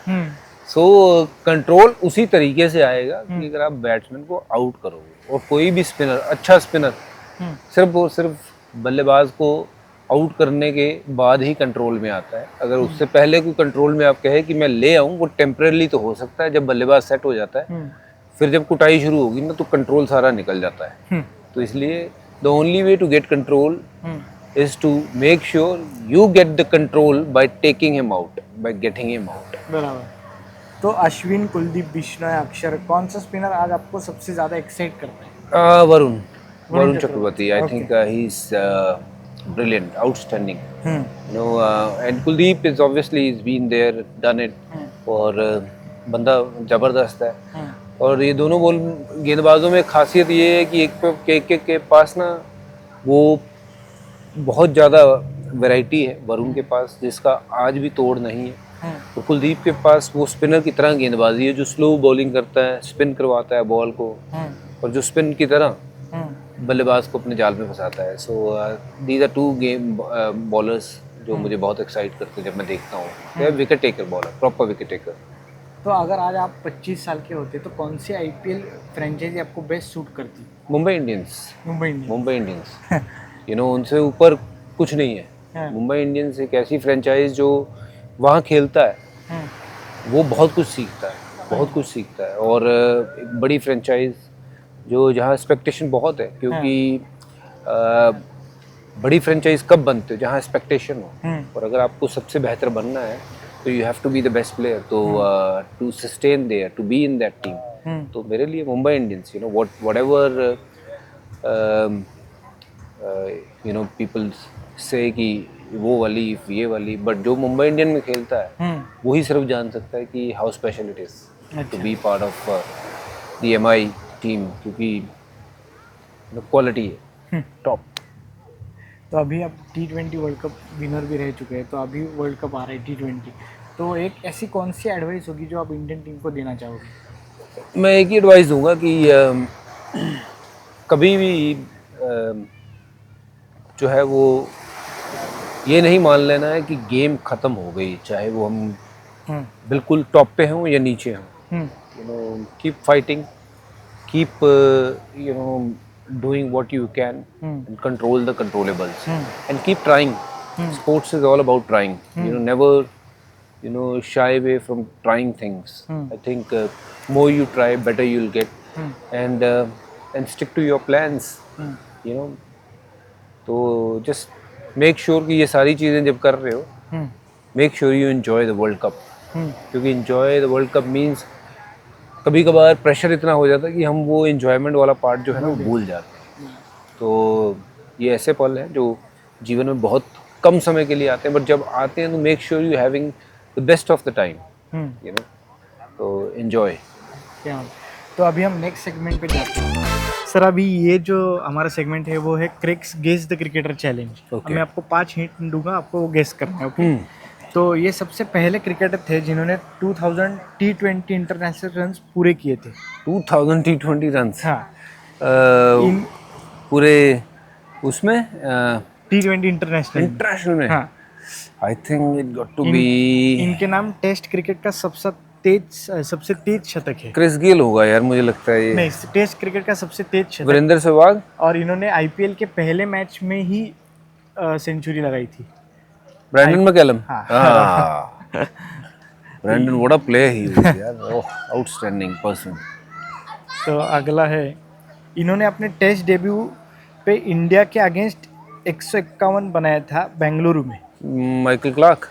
सो कंट्रोल उसी तरीके से आएगा कि अगर आप बैट्समैन को आउट करोगे, और कोई भी स्पिनर, अच्छा स्पिनर सिर्फ और सिर्फ बल्लेबाज को आउट करने के बाद ही कंट्रोल में आता है। अगर उससे पहले कोई कंट्रोल में आप कहे कि मैं ले आऊँ, वो टेम्परेली तो हो सकता है, जब बल्लेबाज सेट हो जाता है फिर जब कुटाई शुरू होगी ना, तो कंट्रोल सारा निकल जाता है। तो इसलिए the only way to get control is to make sure you get the control by taking him out, by getting him out. बराबर। तो अश्विन, कुलदीप, बिश्नोई, अक्षर, कौन सा स्पिनर आज आपको सबसे ज़्यादा एक्साइट करता है? Varun Chakravarthy. I think he's brilliant, outstanding. You know, and Kuldeep is obviously he's been there, done it, और बंदा ज़बरदस्त है। और ये दोनों बॉल गेंदबाजों में खासियत ये है कि एक के पास ना वो बहुत ज़्यादा वैरायटी है वरुण के पास, जिसका आज भी तोड़ नहीं है। तो कुलदीप के पास वो स्पिनर की तरह गेंदबाजी है, जो स्लो बॉलिंग करता है, स्पिन करवाता है बॉल को, और जो स्पिन की तरह बल्लेबाज को अपने जाल में फंसाता है। So these are 2 game bowlers जो मुझे बहुत एक्साइट करते हैं जब मैं देखता हूँ। Wicket taker bowler, proper wicket taker. तो अगर आज आप 25 साल के होते तो कौन सी IPL फ्रेंचाइजी आपको बेस्ट सूट करती? Mumbai Indians. Mumbai Indians you no, उनसे ऊपर कुछ नहीं है। मुंबई इंडियंस एक ऐसी फ्रेंचाइज जो वहाँ खेलता है, वो बहुत कुछ सीखता है, और एक बड़ी फ्रेंचाइज जो जहाँ एक्सपेक्टेशन बहुत है, क्योंकि बड़ी फ्रेंचाइज कब बनते हो? जहाँ एक्सपेक्टेशन हो, और अगर आपको सबसे बेहतर बनना है तो you have to be the best player, तो to sustain there, to be in that team. तो मेरे लिए Mumbai Indians, you know, whatever you know people से कि वो वाली, ये वाली, बट जो मुंबई इंडियन में खेलता है वही सिर्फ जान सकता है कि how special it is to be part of the MI team, क्योंकि क्वालिटी है टॉप। तो अभी आप T20 वर्ल्ड कप विनर भी रह चुके हैं, तो अभी वर्ल्ड कप आ रहा है T20, तो एक ऐसी कौन सी एडवाइस होगी जो आप इंडियन टीम को देना चाहोगे? मैं एक ही एडवाइस दूंगा कि कभी भी जो है वो ये नहीं मान लेना है कि गेम ख़त्म हो गई, चाहे वो हम बिल्कुल टॉप पे हों या नीचे हों। You know, keep fighting, keep doing what you can and control the controllables and keep trying. Sports is all about trying. Never shy away from trying things. I think more you try, better you'll get. And stick to your plans. तो just make sure कि ये सारी चीज़ें जब कर रहे हो, make sure you enjoy the World Cup. क्योंकि enjoy the World Cup means कभी कभार प्रेशर इतना हो जाता है कि हम वो enjoyment वाला पार्ट जो है ना वो भूल जाते हैं. तो ये ऐसे पल हैं जो जीवन में बहुत कम समय के लिए आते हैं, बट जब आते हैं तो make sure you having the best of the time. तो एंजॉय. तो अभी हम नेक्स्ट सेगमेंट पे जाते हैं. सर अभी ये जो हमारा सेगमेंट है वो है Cricks guess the cricketer challenge. मैं आपको 5 हिंट दूंगा, आपको वो गेस करना है. ओके. तो ये सबसे पहले क्रिकेटर थे जिन्होंने 2000 T20 इंटरनेशनल रन्स पूरे किए थे. 2000 T20 रन्स. हाँ. पूरे उसमें T20 इंटरनेशनल में. हाँ. I think it got to be. इनके नाम टेस्ट क्रिकेट का सबसे तेज शतक है. क्रिस गेल होगा यार, मुझे लगता है ये. नहीं, टेस्ट क्रिकेट का सबसे तेज शतक वीरेंद्र सहवाग. और इन्होंने आईपीएल के पहले मैच में ही सेंचुरी लगाई थी. Brendon McCullum. हाँ. Brendon what a player he was यार. Outstanding person. तो अगला है, इन्होंने अपने टेस्ट डेब्यू पे इंडिया के अगेंस्ट 151 बनाया था बेंगलुरु में. Michael Clarke.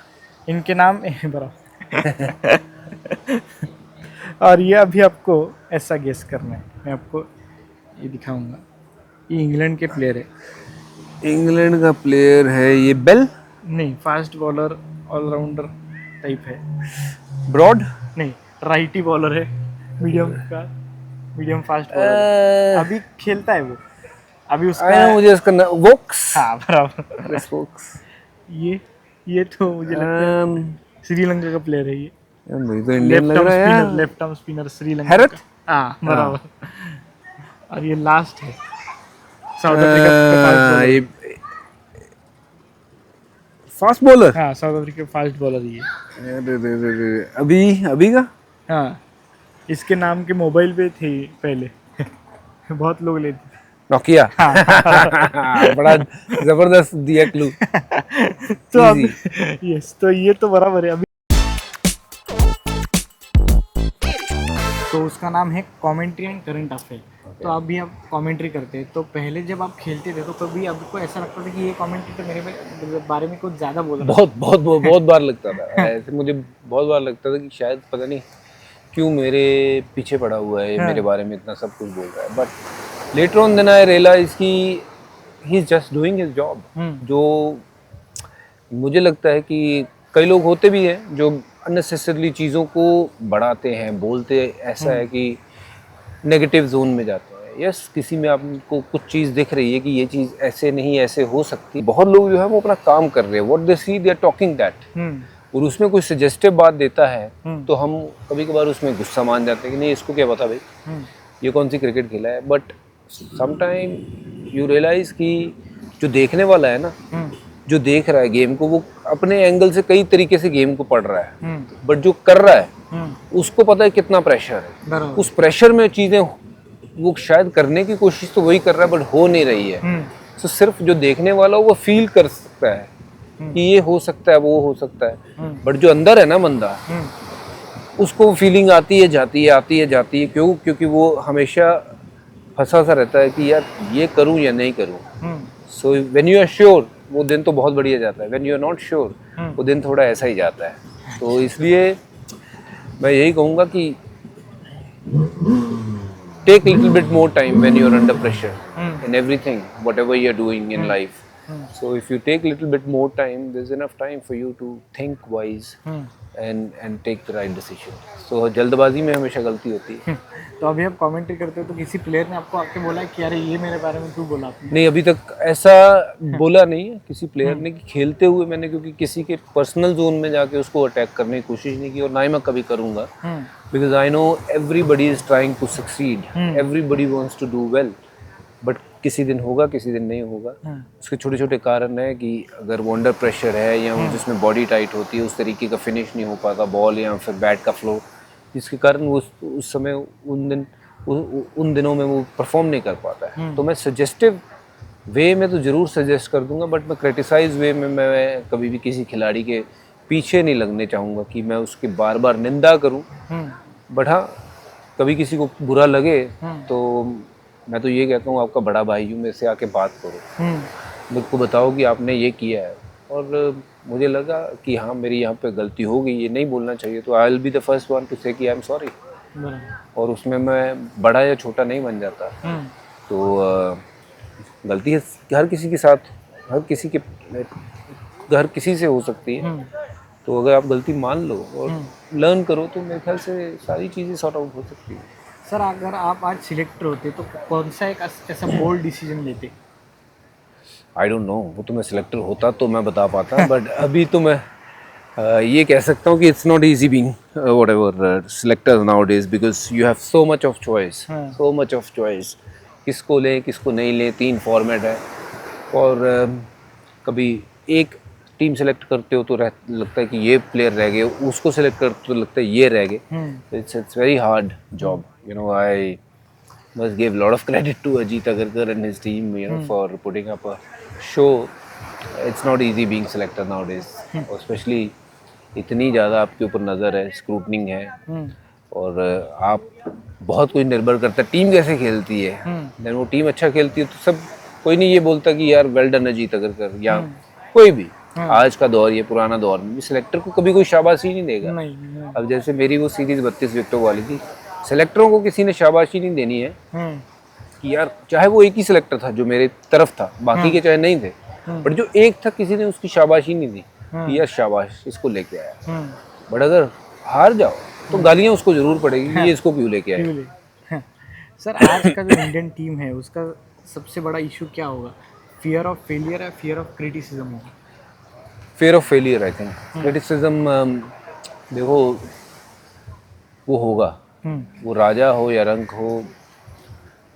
इनके नाम बराबर. और ये अभी आपको ऐसा गेस करना है. मैं आपको ये दिखाऊंगा. ये इंग्लैंड के प्लेयर है. इंग्लैंड का प्लेयर है ये. बेल. नहीं, फास्ट बॉलर, ऑलराउंडर टाइप है. ब्रॉड. नहीं, राइटी बॉलर है. Medium fast bowler. अभी खेलता है वो. अभी उसका मुझे इसका वोक्स. हाँ बराबर. Chris Woakes. ये तो मुझे लगता है श्रीलंका का प्लेयर है ये. मुझे तो इंडियन लग रहा है यार. Left arm spinner Sri Lanka. हैरत. हाँ बराबर. और ये लास्ट है साउथ अफ्रीका. ये फास्ट बॉलर. हाँ, साउथ अफ्रीका फास्ट बॉलर ये. अभी का. हाँ, इसके नाम के मोबाइल पे थे पहले. बहुत लोग लेते थे. नोकिया. बड़ा जबरदस्त दिया क्लू. तो अभी यस, तो ये तो बराबर है. अभी तो उसका नाम है कमेंट्री एंड करंट अफेयर. तो अभी आप कमेंट्री करते हैं. तो पहले जब आप खेलते थे तो कभी आपको ऐसा लगता था कि ये कमेंट्री तो मेरे बारे में कुछ ज़्यादा बोल रहा है? बहुत बार लगता था ऐसे. मुझे बहुत बार लगता था कि शायद पता नहीं क्यों मेरे पीछे पड़ा हुआ है. मेरे बारे में इतना सब कुछ बोल रहा है. But later on then I realize कि he is just doing his job. जो मुझे लगता है कि कई लोग होते भी हैं जो अननेसेसरली चीज़ों को बढ़ाते हैं, बोलते ऐसा है कि नेगेटिव जोन में जाते हैं. यस, किसी में आपको कुछ चीज़ दिख रही है कि ये चीज़ ऐसे नहीं ऐसे हो सकती. बहुत लोग जो है वो अपना काम कर रहे हैं. What they see they are talking that. और उसमें कोई सजेस्टिव बात देता है तो हम कभी कभार उसमें गुस्सा मान जाते हैं कि नहीं, इसको क्या पता भाई, ये कौन सी क्रिकेट खेला है. बट समटाइम यू रियलाइज कि जो देखने वाला है ना, जो देख रहा है गेम को, वो अपने एंगल से कई तरीके से गेम को पढ़ रहा है. बट जो कर रहा है उसको पता है कितना प्रेशर है. उस प्रेशर में चीजें वो शायद करने की कोशिश तो वही कर रहा है बट हो नहीं रही है. तो सिर्फ जो देखने वाला वो फील कर सकता है कि ये हो सकता है, वो हो सकता है. बट जो अंदर है ना बंदा, उसको फीलिंग आती है जाती है. क्यों? क्योंकि वो हमेशा फंसा सा रहता है कि यार ये करूं या नहीं करूं. So when you are sure वो दिन तो बहुत बढ़िया जाता है. When you are not sure वो दिन थोड़ा ऐसा ही जाता है. तो इसलिए मैं यही कहूँगा कि take little bit more time when you are under pressure in everything whatever you are doing in life. So if you take little bit more time, there's enough time for you to think wise and take the right decision. So जल्दबाजी में हमेशा गलती होती है. तो अभी आप commentary करते हो तो किसी प्लेयर ने आपको आके बोला है कि अरे ये मेरे बारे में क्यों बोला आपने? नहीं, अभी तक ऐसा बोला नहीं है किसी प्लेयर ने कि खेलते हुए मैंने, क्योंकि किसी के पर्सनल जोन में जाके उसको अटैक करने की कोशिश नहीं की और ना ही मैं कभी करूँगा. Because I know everybody is trying to succeed. Everybody wants to do well. But किसी दिन होगा, किसी दिन नहीं होगा. उसके छोटे छोटे कारण है कि अगर वो अंडर प्रेशर है या जिसमें बॉडी टाइट होती है, उस तरीके का फिनिश नहीं हो पाता बॉल या फिर बैट का फ्लो, जिसके कारण वो उस समय उन दिन उन दिनों में वो परफॉर्म नहीं कर पाता है। तो मैं सजेस्टिव वे में तो ज़रूर सजेस्ट कर दूंगा, बट मैं क्रिटिसाइज वे में मैं कभी भी किसी खिलाड़ी के पीछे नहीं लगने चाहूँगा कि मैं उसकी बार बार निंदा करूँ। बट हाँ, कभी किसी को बुरा लगे तो मैं तो ये कहता हूँ, आपका बड़ा भाई हूँ, मेरे से आके बात करो, मुझ को बताओ कि आपने ये किया है और मुझे लगा कि हाँ मेरी यहाँ पे गलती हो गई, ये नहीं बोलना चाहिए, तो I will be the first one two से कि आई एम सॉरी। और उसमें मैं बड़ा या छोटा नहीं बन जाता। तो गलती हर किसी के साथ, हर किसी से हो सकती है। तो अगर आप गलती मान लो और लर्न करो तो मेरे ख्याल से सारी चीज़ें सॉर्ट आउट हो सकती है। सर अगर आप आज सिलेक्टर होते तो कौन सा एक ऐसा बोल्ड डिसीजन लेते? आई डोंट नो, वो तो मैं सिलेक्टर होता तो मैं बता पाता, बट अभी तो मैं ये कह सकता हूँ कि it's not easy being whatever selector nowadays, because you have so much of choice, किसको लें किसको नहीं लें, 3 फॉर्मेट है और कभी एक टीम सेलेक्ट करते हो तो लगता है कि ये प्लेयर रह गए, उसको सेलेक्ट करते तो लगता है ये रह गए। It's very hard job, you know. I must give lot of credit to Ajit Agarkar and his team, you know, for putting up a show. It's not easy being selector nowadays, और especially इतनी ज़्यादा आपके ऊपर नज़र है, स्क्रूटनिंग है और आप बहुत कुछ निर्भर करता है टीम कैसे खेलती है। देन वो टीम अच्छा खेलती है तो सब, कोई नहीं ये बोलता कि यार वेल डन अजीत अगरकर, या कोई भी आज का दौर, ये पुराना दौर में भी सिलेक्टर को कभी कोई शाबाशी नहीं देगा। नहीं। अब जैसे मेरी वो सीरीज 32 विकेटों वाली थी, सेलेक्टरों को किसी ने शाबाशी नहीं देनी है कि यार, चाहे वो एक ही सिलेक्टर था जो मेरे तरफ था, बाकी के चाहे नहीं थे, बट जो एक था किसी ने उसकी शाबाशी नहीं दी कि यार शाबाश इसको लेके आया। बट अगर हार जाओ तो गालियां उसको जरूर पड़ेगी, ये इसको क्यों लेके आया। सर आज का जो इंडियन टीम है उसका सबसे बड़ा इशू क्या होगा? फियर ऑफ फेलियर है, फियर ऑफ क्रिटिसिज्म होगा? Fear of failure I think. Criticism देखो वो होगा, वो राजा हो या रंक हो,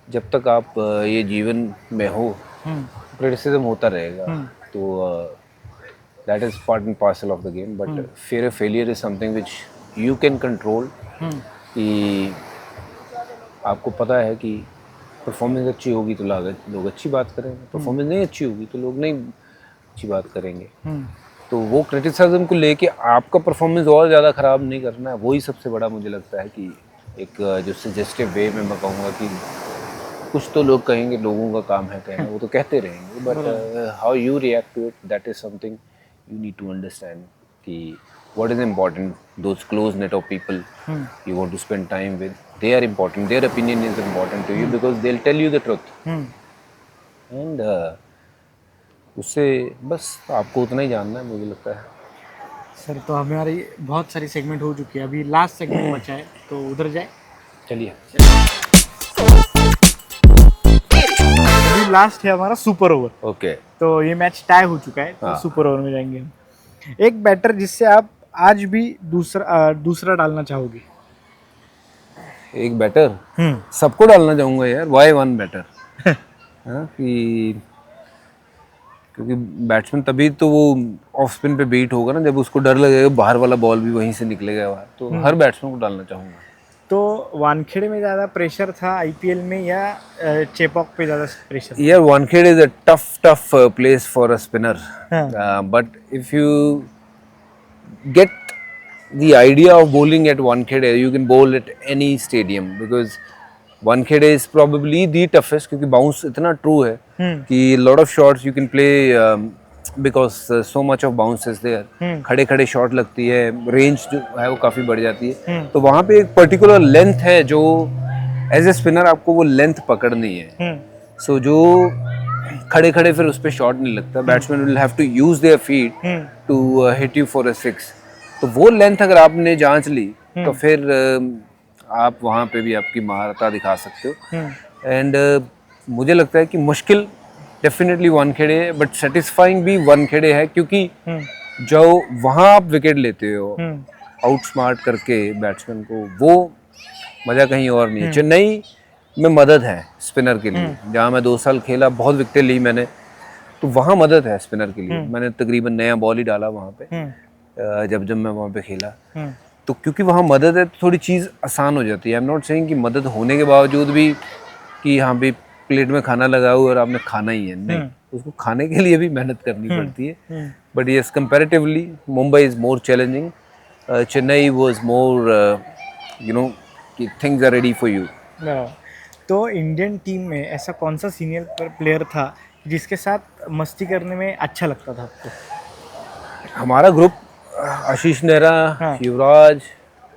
जब तक आप ये जीवन में हो क्रिटिसिज्म होता रहेगा। तो that is part and parcel of the game, but fear of failure is something which you can control. कि आपको पता है कि परफॉर्मेंस अच्छी होगी तो लोग अच्छी बात करेंगे, परफॉर्मेंस नहीं अच्छी होगी तो लोग नहीं अच्छी बात करेंगे। तो वो क्रिटिसिज्म को लेके आपका परफॉर्मेंस और ज़्यादा ख़राब नहीं करना है, वही सबसे बड़ा मुझे लगता है कि एक जो सजेस्टिव वे में मैं कहूँगा कि कुछ तो लोग कहेंगे, लोगों का काम है कहना, वो तो कहते रहेंगे, but how you react to it, that is something you need to understand कि what is important. Those close net of people you want to spend time with, they are important, their opinion is important to you because they'll tell you the truth. And उससे बस आपको उतना ही जानना है, मुझे लगता है। सर तो हमारी बहुत सारी सेगमेंट हो चुकी है, अभी लास्ट सेगमेंट बचा है, तो उधर जाए। चलिए। अभी लास्ट है हमारा सुपर ओवर। ओके। तो ये मैच टाई हो चुका है, तो सुपर ओवर में जाएंगे हम। एक बैटर जिससे आप आज भी दूसरा डालना चाहोगे? एक बैटर सबको डालना चाहूंगा यार, वाई वन बैटर। कि क्योंकि बैट्समैन तभी तो वो ऑफ स्पिन पे बीट होगा ना, जब उसको डर लगेगा बाहर वाला बॉल भी वहीं से निकलेगा बाहर, तो हर बैट्समैन को डालना चाहूंगा। तो वानखेड़े में ज़्यादा प्रेशर था आईपीएल में या चेपॉक पे ज़्यादा प्रेशर? यार Wankhede is a tough place for a spinner, but if you get the idea of bowling at Wankhede, you can bowl at any stadium because Wankhede is probably the toughest क्योंकि bounce इतना true है कि lot of shots you can play because so much of bounce is there. खड़े shot लगती है, range जो है वो काफ़ी बढ़ जाती है, तो वहाँ पे एक particular length है जो as a spinner आपको वो length पकड़नी है। So जो खड़े फिर उस पर शॉट नहीं लगता, batsman will have to use their feet to hit you for a 6। तो वो लेंथ अगर आपने जांच ली तो फिर आप वहाँ पे भी आपकी महारता दिखा सकते हो। एंड मुझे लगता है कि मुश्किल डेफिनेटली वानखेड़े है, बट सेटिस्फाइंग भी वानखेड़े है, क्योंकि जो वहाँ आप विकेट लेते हो आउट स्मार्ट करके बैट्समैन को, वो मज़ा कहीं और नहीं है। चेन्नई में मदद है स्पिनर के लिए, जहाँ मैं 2 साल खेला, बहुत विकेटें ली मैंने, तो वहाँ मदद है स्पिनर के लिए। मैंने तकरीबन नया बॉल ही डाला वहाँ पे जब मैं वहाँ पे खेला। तो क्योंकि वहाँ मदद है तो थोड़ी चीज़ आसान हो जाती है। आई एम नॉट सेइंग कि मदद होने के बावजूद भी कि हाँ भी प्लेट में खाना लगा हुआ और आपने खाना ही है, नहीं, उसको खाने के लिए भी मेहनत करनी पड़ती है। But yes, comparatively Mumbai is more challenging, Chennai was more you know कि things are ready for you. तो इंडियन टीम में ऐसा कौन सा सीनियर प्लेयर था जिसके साथ मस्ती करने में अच्छा लगता था आपको? हमारा ग्रुप आशीष नेहरा, हाँ। युवराज,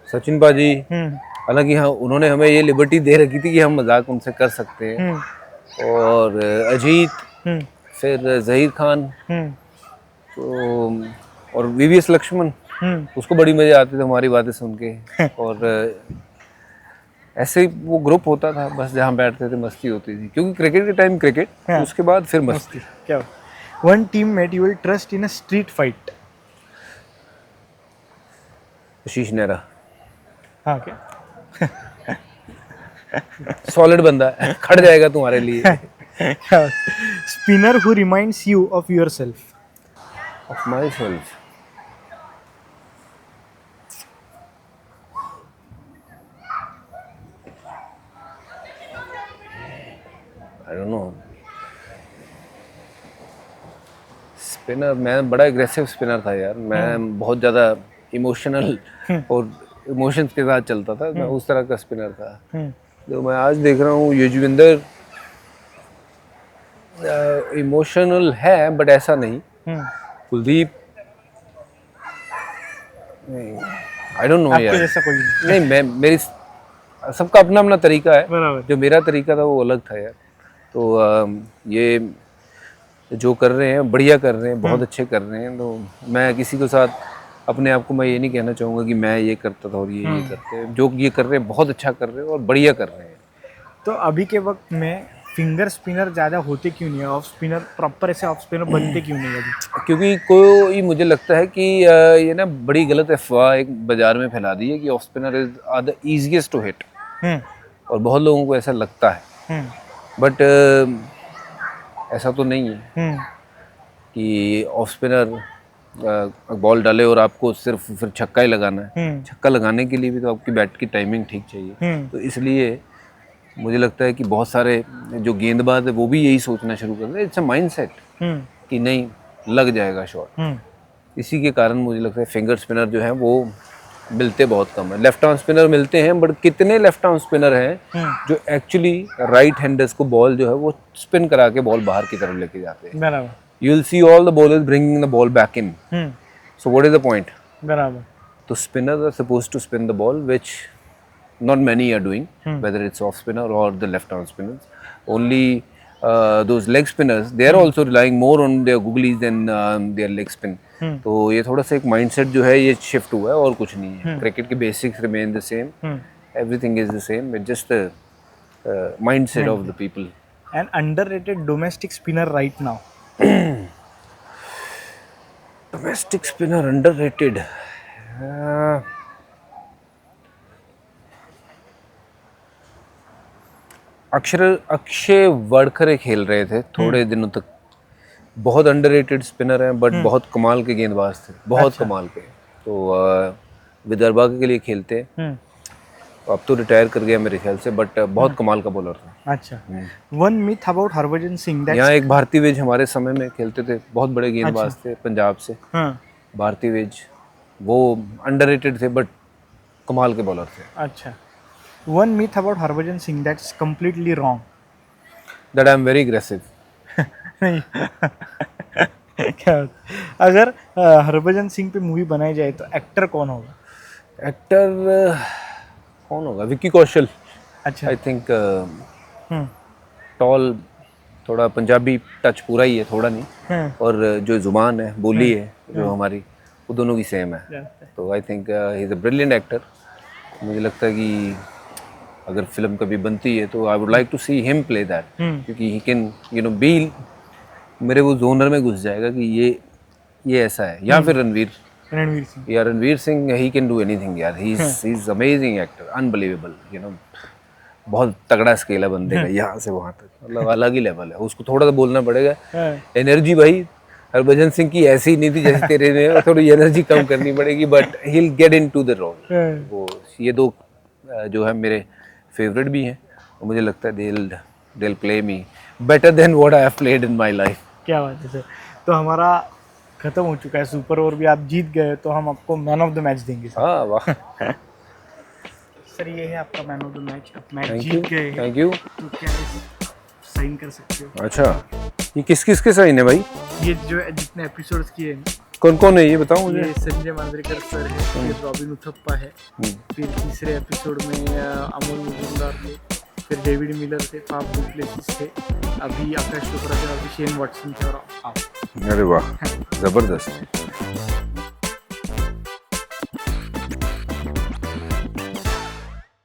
सचिन पाजी, हालांकि हाँ उन्होंने हमें ये लिबर्टी दे रखी थी कि हम मजाक उनसे कर सकते हैं, और अजीत, फिर जहीर खान, तो और वीवीएस लक्ष्मण, उसको बड़ी मजे आते थे हमारी बातें सुन के। और ऐसे ही वो ग्रुप होता था बस, जहाँ बैठते थे मस्ती होती थी, क्योंकि क्रिकेट के टाइम क्रिकेट, उसके बाद फिर मस्ती। क्या one teammate you will trust in a street fight? Ashish Nehra, हाँ क्या? सॉलिड बंदा है, खड़ जाएगा तुम्हारे लिए। Spinner who reminds you of yourself? Of myself, I don't know, spinner, मैं बड़ा एग्रेसिव स्पिनर था यार, मैं बहुत ज़्यादा इमोशनल और इमोशंस के साथ चलता था, मैं उस तरह का स्पिनर था। तो मैं आज देख रहा हूँ युजवेंद्र इमोशनल है बट ऐसा नहीं, कुलदीप आई डोंट नो यार, जैसा कोई नहीं, मैं मेरी सबका अपना अपना तरीका है, बराबर। जो मेरा तरीका था वो अलग था यार। तो ये जो कर रहे हैं बढ़िया कर रहे हैं, बहुत अच्छे कर रहे हैं, तो मैं किसी के साथ अपने आप को मैं ये नहीं कहना चाहूँगा कि मैं ये करता था और ये करते हैं, जो ये कर रहे हैं बहुत अच्छा कर रहे हैं और बढ़िया कर रहे हैं। तो अभी के वक्त में फिंगर स्पिनर ज़्यादा होते क्यों नहीं है? ऑफ स्पिनर प्रॉपर ऐसे ऑफ स्पिनर बनते क्यों नहीं है अभी? क्योंकि कोई मुझे लगता है कि ये ना बड़ी गलत अफवाह एक बाजार में फैला दी है कि off spinner is are the easiest to hit, और बहुत लोगों को ऐसा लगता है, बट ऐसा तो नहीं है कि ऑफ स्पिनर बॉल डाले और आपको सिर्फ फिर छक्का ही लगाना है। छक्का लगाने के लिए भी तो आपकी बैट की टाइमिंग ठीक चाहिए, तो इसलिए मुझे लगता है कि बहुत सारे जो गेंदबाज है वो भी यही सोचना शुरू कर रहे हैं, इट्स अ माइंडसेट कि नहीं लग जाएगा शॉट। इसी के कारण मुझे लगता है फिंगर स्पिनर जो है वो मिलते बहुत कम है। लेफ्ट आर्म स्पिनर मिलते हैं, बट कितने लेफ्ट आर्म स्पिनर हैं जो एक्चुअली राइट हैंडर्स को बॉल जो है वो स्पिन करा के बॉल बाहर की तरफ लेके जाते हैं। बराबर। You will see all the bowlers bringing the ball back in. So what is the point? बराबर। So spinners are supposed to spin the ball, which not many are doing, whether it's off spinner or the left arm spinners. Only those leg spinners, they are also relying more on their googlies than their leg spin. तो ये थोड़ा सा एक mindset जो है ये shift हुआ है और कुछ नहीं है। Cricket के basics remain the same. Everything is the same. It's just the mindset of the people. An underrated domestic spinner right now? Domestic spinner underrated. Akshay Wadkar खेल रहे थे थोड़े दिनों तक, बहुत अंडररेटेड स्पिनर हैं बट बहुत कमाल के गेंदबाज थे, बहुत कमाल के। तो विदर्भा के लिए खेलते हैं, अब तो रिटायर कर गया मेरे ख्याल से, बट बहुत कमाल का बॉलर था। अच्छा। One myth about Harbhajan Singh? यहाँ एक भारती वेज हमारे समय में खेलते थे, बहुत बड़े गेंदबाज थे पंजाब से। भारती वेज वो अंडररेटेड थे बट कमाल के बॉलर थे। अच्छा। One myth about Harbhajan Singh that's completely wrong? That I am very aggressive. नहीं। क्या अगर हरभजन सिंह पे मूवी बनाई जाए तो एक्टर कौन होगा? एक्टर कौन होगा? विक्की कौशल। अच्छा। आई थिंक टॉल, थोड़ा पंजाबी टच पूरा ही है, थोड़ा नहीं, और जो जुबान है, बोली है जो हमारी, वो दोनों की सेम है। तो I think he is a brilliant actor. मुझे लगता है कि अगर फिल्म कभी बनती है तो I would like to see him play that, क्योंकि he can you know be, मेरे वो जोनर में घुस जाएगा कि ये ऐसा है। या फिर रणवीर सिंह, या Ranveer Singh, he can do anything यार, he is amazing actor, unbelievable, you know, बहुत तगड़ा स्केल है बंदे का, यहाँ से वहाँ तक, मतलब अलग ही लेवल है। उसको थोड़ा सा बोलना पड़ेगा, एनर्जी भाई हरभजन सिंह की ऐसी नहीं थी जैसे तेरे में, थोड़ी एनर्जी कम करनी पड़ेगी, but he will get into the role. वो ये दो जो है मेरे फेवरेट भी हैं, और मुझे लगता है they will play me better than what I have played in my life. क्या बात है सर। तो हमारा खत्म हो चुका है सुपर ओवर भी, आप जीत गए तो हम आपको मैन ऑफ द मैच देंगे सर। हाँ वाह, सर ये है आपका मैन ऑफ द मैच, आप मैच थैंक यू जीत गए हैं। Thank you. तो क्या साइन कर सकते हो? अच्छा, ये किस किस के साइन है भाई? ये जो जितने एपिसोड्स किए हैं, कौन कौन है ये बताओ मुझे। ये संजय मांजरेकर सर है, फिर रॉबिन उथप्पा है, फिर तीसरे एपिसोड में अमोल मुजुमदार थे, फिर डेविड मिलर थे, फाफ डु प्लेसिस थे, अभी आकाश चोपड़ा थे, अभी शेन वॉटसन थे और आप। अरे वाह, जबरदस्त।